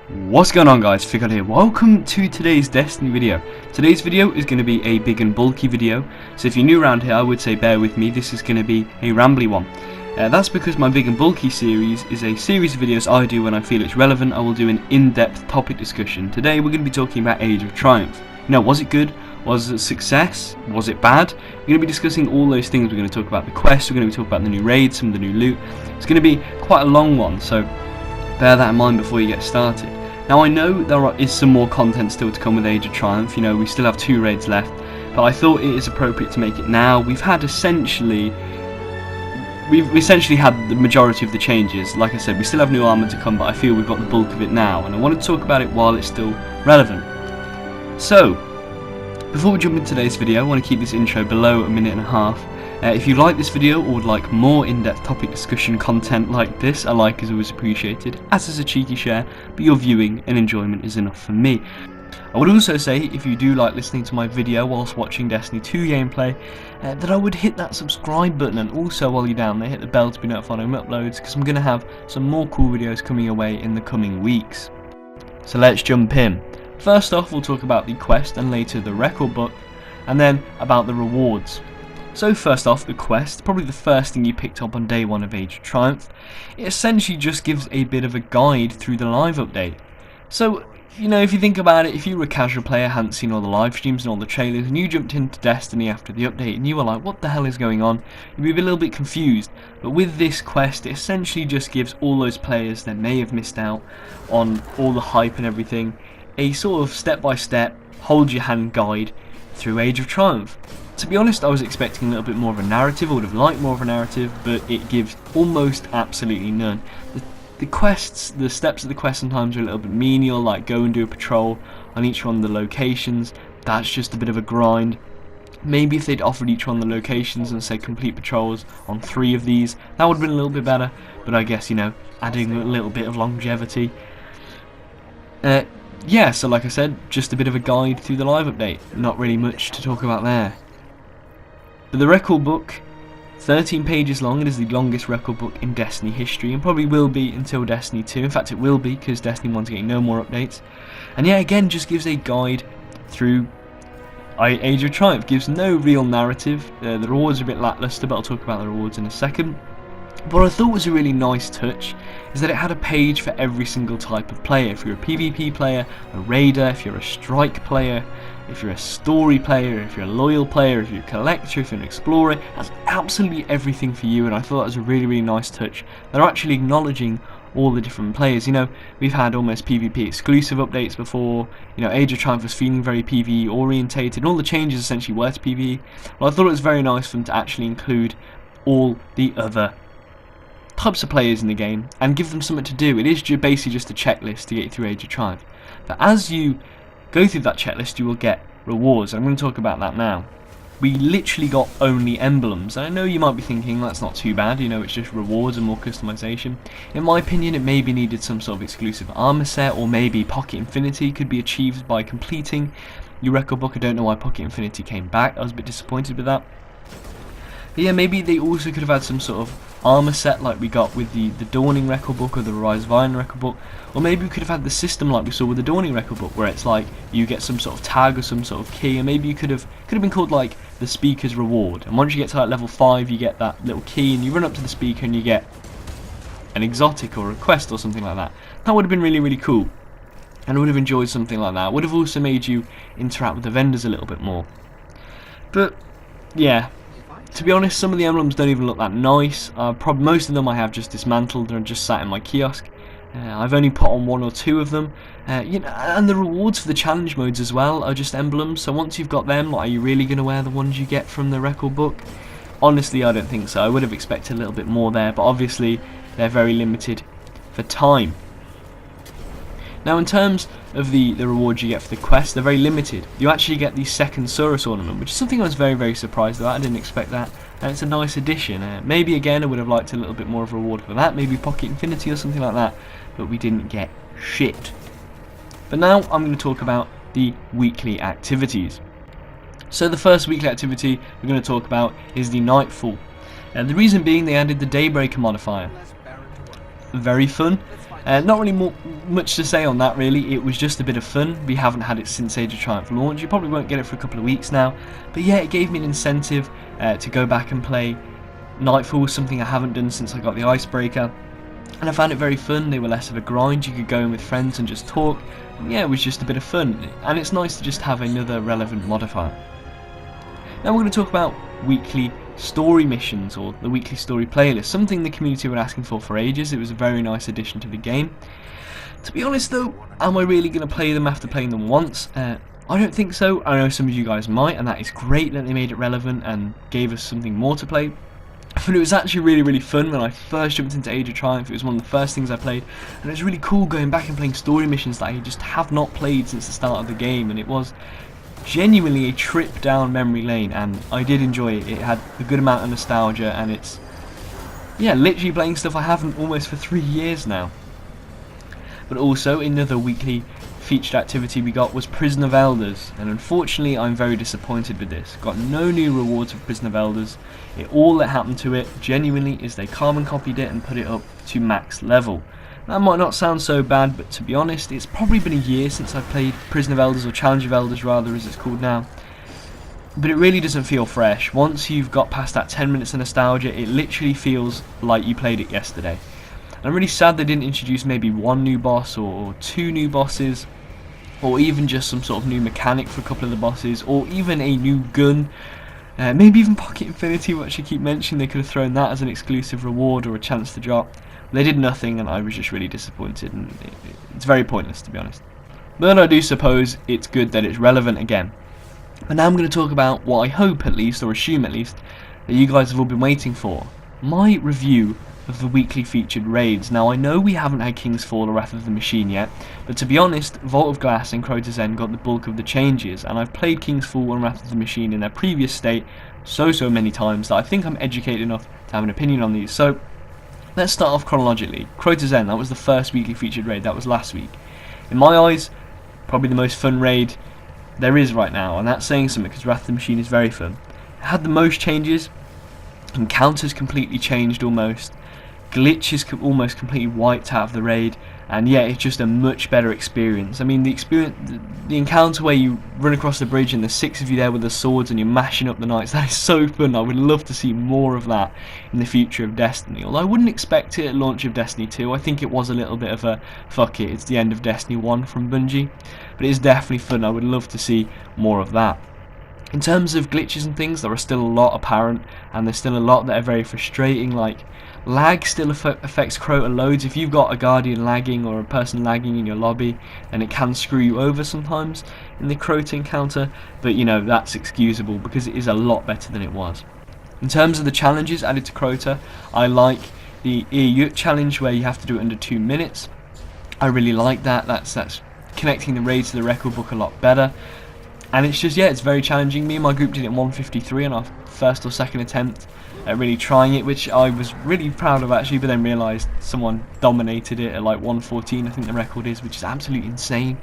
What's going on, guys? Fikod here. Welcome to today's Destiny video. Today's video is going to be a big and bulky video, so if you're new around here I would say bear with me. This is going to be a rambly one. That's because my big and bulky series is a series of videos I do when I feel it's relevant. I will do an in-depth topic discussion. Today we're going to be talking about Age of Triumph. Now, was it good? Was it a success? Was it bad? We're going to be discussing all those things. We're going to talk about the quest, we're going to be talking about the new raids, some of the new loot. It's going to be quite a long one, so bear that in mind before you get started. Now, I know there is some more content still to come with Age of Triumph. You know, we still have 2 raids left, but I thought it is appropriate to make it now. We've essentially had the majority of the changes. Like I said, we still have new armor to come, but I feel we've got the bulk of it now, and I want to talk about it while it's still relevant. So, before we jump into today's video, I want to keep this intro below a minute and a half. If you like this video or would like more in-depth topic discussion content like this, a like is always appreciated, as is a cheeky share, but your viewing and enjoyment is enough for me. I would also say, if you do like listening to my video whilst watching Destiny 2 gameplay, that I would hit that subscribe button, and also while you're down there hit the bell to be notified of my uploads, because I'm going to have some more cool videos coming your way in the coming weeks. So let's jump in. First off, we'll talk about the quest and later the record book, and then about the rewards. So first off, the quest, probably the first thing you picked up on day 1 of Age of Triumph. It essentially just gives a bit of a guide through the live update. So, you know, if you think about it, if you were a casual player, hadn't seen all the live streams and all the trailers, and you jumped into Destiny after the update and you were like, what the hell is going on? You'd be a little bit confused. But with this quest, it essentially just gives all those players that may have missed out on all the hype and everything a sort of step-by-step, hold-your-hand guide through Age of Triumph. To be honest, I was expecting a little bit more of a narrative. I would have liked more of a narrative, but it gives almost absolutely none. The quests, the steps of the quest sometimes are a little bit menial, like go and do a patrol on each one of the locations. That's just a bit of a grind. Maybe if they'd offered each one of the locations and say complete patrols on 3 of these, that would have been a little bit better. But I guess, you know, adding a little bit of longevity. Yeah, so like I said, just a bit of a guide through the live update. Not really much to talk about there. But the record book, 13 pages long, it is the longest record book in Destiny history, and probably will be until Destiny 2. In fact, it will be, because Destiny 1's getting no more updates. And yeah, again, just gives a guide through Age of Triumph. Gives no real narrative. The rewards are a bit lackluster, but I'll talk about the rewards in a second. What I thought was a really nice touch is that it had a page for every single type of player. If you're a PvP player, a raider, if you're a strike player, if you're a story player, if you're a loyal player, if you're a collector, if you're an explorer, that's absolutely everything for you, and I thought that was a really, really nice touch. They're actually acknowledging all the different players. You know, we've had almost PvP exclusive updates before. You know, Age of Triumph was feeling very PvE orientated, and all the changes essentially were to PvE. Well, I thought it was very nice for them to actually include all the other types of players in the game and give them something to do. It is basically just a checklist to get you through Age of Triumph. But as you go through that checklist, you will get rewards. I'm going to talk about that now. We literally got only emblems. And I know you might be thinking that's not too bad, you know, it's just rewards and more customization. In my opinion, it maybe needed some sort of exclusive armor set, or maybe Pocket Infinity could be achieved by completing your record book. I don't know why Pocket Infinity came back. I was a bit disappointed with that. But yeah, maybe they also could have had some sort of armor set like we got with the Dawning record book or the Rise of Iron record book, or maybe we could have had the system like we saw with the Dawning record book, where it's like you get some sort of tag or some sort of key, and maybe you could have been called like the Speaker's Reward, and once you get to like level 5 you get that little key and you run up to the speaker and you get an exotic or a quest or something like that. That would have been really, really cool, and I would have enjoyed something like that. Would have also made you interact with the vendors a little bit more. But yeah, to be honest, some of the emblems don't even look that nice. Most of them I have just dismantled and just sat in my kiosk. I've only put on 1 or 2 of them. You know, and the rewards for the challenge modes as well are just emblems. So once you've got them, are you really going to wear the ones you get from the record book? Honestly, I don't think so. I would have expected a little bit more there, but obviously they're very limited for time. Now, in terms of the rewards you get for the quest, they're very limited. You actually get the second Saurus ornament, which is something I was very, very surprised about. I didn't expect that, and it's a nice addition. Maybe again I would have liked a little bit more of a reward for that, maybe Pocket Infinity or something like that, but we didn't get shit. But now I'm going to talk about the weekly activities. So the first weekly activity we're going to talk about is the Nightfall. The reason being, they added the Daybreaker modifier. very fun. Not really much to say on that really. It was just a bit of fun. We haven't had it since Age of Triumph launch. You probably won't get it for a couple of weeks now, but yeah, it gave me an incentive to go back and play Nightfall, something I haven't done since I got the Icebreaker, and I found it very fun. They were less of a grind. You could go in with friends and just talk. And yeah, it was just a bit of fun, and it's nice to just have another relevant modifier. Now we're going to talk about weekly story missions, or the weekly story playlist, something the community were asking for ages. It was a very nice addition to the game. To be honest though, am I really going to play them after playing them once? I don't think so. I know some of you guys might, and that is great that they made it relevant and gave us something more to play. But it was actually really fun when I first jumped into Age of Triumph. It was one of the first things I played, and it was really cool going back and playing story missions that I just have not played since the start of the game, and it was genuinely a trip down memory lane, and I did enjoy it. It had a good amount of nostalgia, and it's, yeah, literally playing stuff I haven't almost for 3 years now. But also, another weekly featured activity we got was Prison of Elders, and unfortunately I'm very disappointed with this. Got no new rewards for Prison of Elders. All that happened to it, genuinely, is they carbon copied it and put it up to max level. That might not sound so bad, but to be honest, it's probably been a year since I've played Prison of Elders, or Challenge of Elders rather, as it's called now. But it really doesn't feel fresh. Once you've got past that 10 minutes of nostalgia, it literally feels like you played it yesterday. And I'm really sad they didn't introduce maybe one new boss, or 2 new bosses, or even just some sort of new mechanic for a couple of the bosses, or even a new gun. Maybe even Pocket Infinity, which I keep mentioning. They could have thrown that as an exclusive reward or a chance to drop. They did nothing, and I was just really disappointed, and it's very pointless, to be honest. But I do suppose it's good that it's relevant again. And now I'm going to talk about what I hope at least, or assume at least, that you guys have all been waiting for. My review of the weekly featured raids. Now I know we haven't had King's Fall or Wrath of the Machine yet, but to be honest, Vault of Glass and Crota's End got the bulk of the changes, and I've played King's Fall and Wrath of the Machine in their previous state so many times that I think I'm educated enough to have an opinion on these. So let's start off chronologically. Crota's End, that was the first weekly featured raid, that was last week. In my eyes, probably the most fun raid there is right now, and that's saying something because Wrath of the Machine is very fun. It had the most changes, encounters completely changed almost, glitches almost completely wiped out of the raid, and yeah, it's just a much better experience. I mean, the encounter where you run across the bridge and there's 6 of you there with the swords and you're mashing up the knights, that is so fun. I would love to see more of that in the future of Destiny, although I wouldn't expect it at launch of Destiny 2. I think it was a little bit of a fuck it, it's the end of Destiny 1 from Bungie, but it is definitely fun. I would love to see more of that. In terms of glitches and things, there are still a lot apparent, and there's still a lot that are very frustrating, like lag still affects Crota loads. If you've got a Guardian lagging or a person lagging in your lobby, then it can screw you over sometimes in the Crota encounter, but you know, that's excusable because it is a lot better than it was. In terms of the challenges added to Crota, I like the Yut challenge where you have to do it under 2 minutes. I really like that. That's connecting the raids to the record book a lot better. And it's just, yeah, it's very challenging. Me and my group did it in 1:53 on our first or second attempt at really trying it, which I was really proud of actually, but then realised someone dominated it at like 1:14, I think the record is, which is absolutely insane.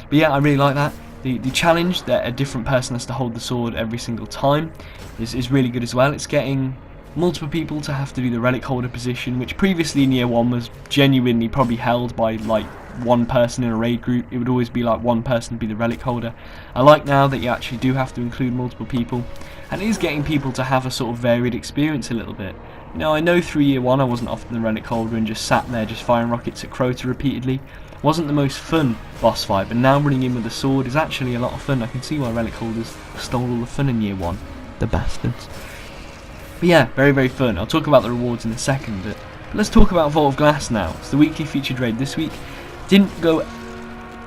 But yeah, I really like that. The challenge that a different person has to hold the sword every single time is really good as well. It's getting multiple people to have to do the relic holder position, which previously in year 1 was genuinely probably held by like one person in a raid group. It would always be like one person be the relic holder. I like now that you actually do have to include multiple people, and it is getting people to have a sort of varied experience a little bit. You know, I know through year 1 I wasn't often the relic holder and just sat there just firing rockets at Crota repeatedly. It wasn't the most fun boss fight, but now running in with a sword is actually a lot of fun. I can see why relic holders stole all the fun in year 1. The bastards. But yeah, very fun. I'll talk about the rewards in a second, but let's talk about Vault of Glass now. It's the weekly featured raid this week. Didn't go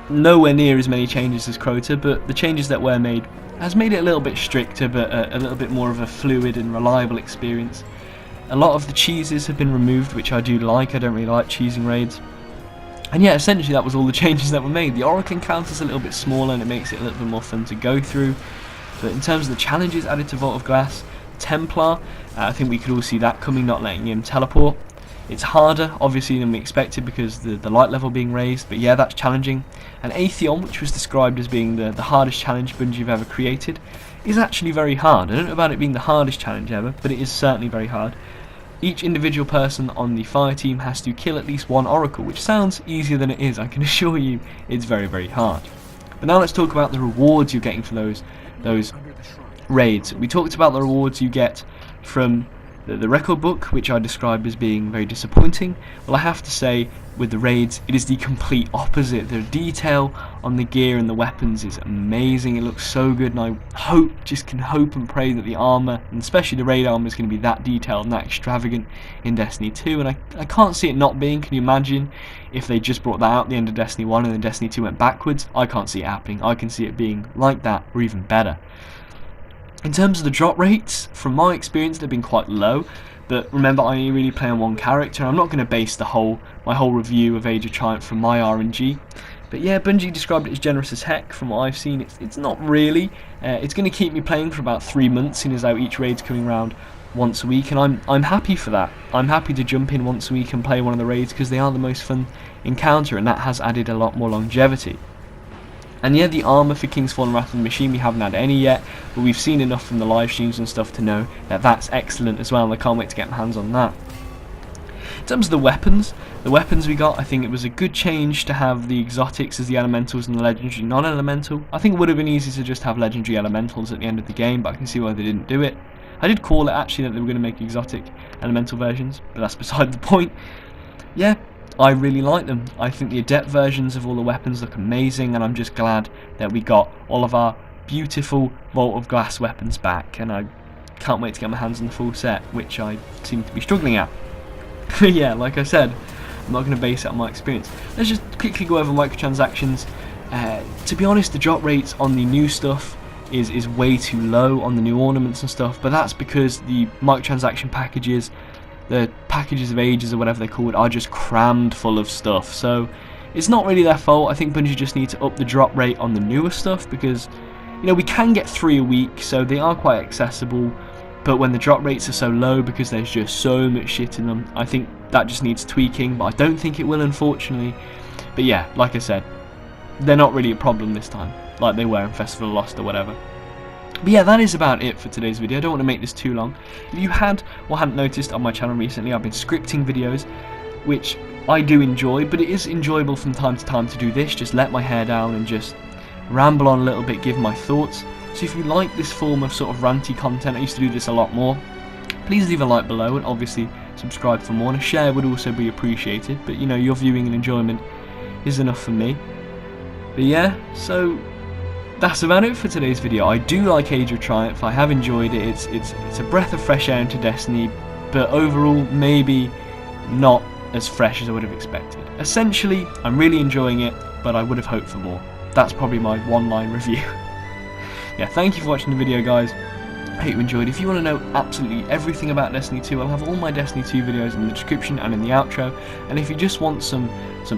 nowhere near as many changes as Crota, but the changes that were made has made it a little bit stricter, but a little bit more of a fluid and reliable experience. A lot of the cheeses have been removed, which I do like. I don't really like cheesing raids. And yeah, essentially that was all the changes that were made. The Oracle encounter is a little bit smaller and it makes it a little bit more fun to go through. But in terms of the challenges added to Vault of Glass, Templar, I think we could all see that coming, not letting him teleport. It's harder, obviously, than we expected because the light level being raised, but yeah, that's challenging. And Atheon, which was described as being the hardest challenge Bungie have ever created, is actually very hard. I don't know about it being the hardest challenge ever, but it is certainly very hard. each individual person on the fire team has to kill at least one oracle, which sounds easier than it is. I can assure you it's very, very hard. But now let's talk about the rewards you're getting for those raids. We talked about the rewards you get from the record book, which I described as being very disappointing. Well, I have to say, with the raids, it is the complete opposite. The detail on the gear and the weapons is amazing. It looks so good, and I can hope and pray that the armor, and especially the raid armor, is going to be that detailed and that extravagant in Destiny 2, and I can't see it not being. Can you imagine if they just brought that out at the end of Destiny 1 and then Destiny 2 went backwards? I can't see it happening. I can see it being like that, or even better. In terms of the drop rates, from my experience, they've been quite low. But remember, I only really play on one character. I'm not going to base my whole review of Age of Triumph from my RNG. But yeah, Bungie described it as generous as heck. From what I've seen, it's not really. It's going to keep me playing for about 3 months, seeing as how each raid's coming around once a week, and I'm happy for that. I'm happy to jump in once a week and play one of the raids because they are the most fun encounter, and that has added a lot more longevity. And yeah, the armour for King's Fall and Wrath of the Machine, we haven't had any yet, but we've seen enough from the live streams and stuff to know that that's excellent as well, and I can't wait to get my hands on that. In terms of the weapons we got, I think it was a good change to have the exotics as the elementals and the legendary non-elemental. I think it would have been easy to just have legendary elementals at the end of the game, but I can see why they didn't do it. I did call it actually that they were going to make exotic elemental versions, but that's beside the point. Yeah, I really like them. I think the adept versions of all the weapons look amazing, and I'm just glad that we got all of our beautiful Vault of Glass weapons back, and I can't wait to get my hands on the full set, which I seem to be struggling at. But yeah, like I said, I'm not going to base it on my experience. Let's just quickly go over microtransactions. To be honest, the drop rates on the new stuff is way too low on the new ornaments and stuff, but that's because the microtransaction packages, the packages of ages or whatever they're called, are just crammed full of stuff. So it's not really their fault. I think Bungie just need to up the drop rate on the newer stuff, because we can get 3 a week, so they are quite accessible. But when the drop rates are so low because there's just so much shit in them, I think that just needs tweaking, but I don't think it will, unfortunately. But yeah, like I said, they're not really a problem this time, like they were in Festival of Lost or whatever. But yeah, that is about it for today's video. I don't want to make this too long. If you had or hadn't noticed on my channel recently, I've been scripting videos, which I do enjoy, but it is enjoyable from time to time to do this, just let my hair down and just ramble on a little bit, give my thoughts. So if you like this form of sort of ranty content, I used to do this a lot more, please leave a like below, and obviously subscribe for more, and a share would also be appreciated. But your viewing and enjoyment is enough for me. But yeah, so that's about it for today's video. I do like Age of Triumph, I have enjoyed it. It's a breath of fresh air into Destiny, but overall maybe not as fresh as I would have expected. Essentially, I'm really enjoying it, but I would have hoped for more. That's probably my one-line review. Yeah, thank you for watching the video, guys. I hope you enjoyed. If you want to know absolutely everything about Destiny 2, I'll have all my Destiny 2 videos in the description and in the outro. And if you just want some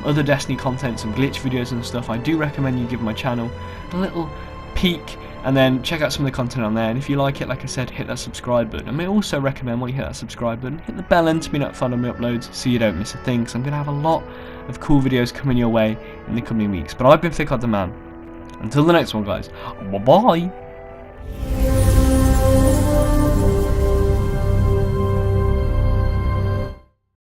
other Destiny content, some glitch videos and stuff, I do recommend you give my channel a little peek and then check out some of the content on there. And if you like it, like I said, hit that subscribe button. I may also recommend, while you hit that subscribe button, hit the bell and to be notified on my uploads so you don't miss a thing. So I'm going to have a lot of cool videos coming your way in the coming weeks. But I've been Fikod the Man. Until the next one, guys. Bye-bye.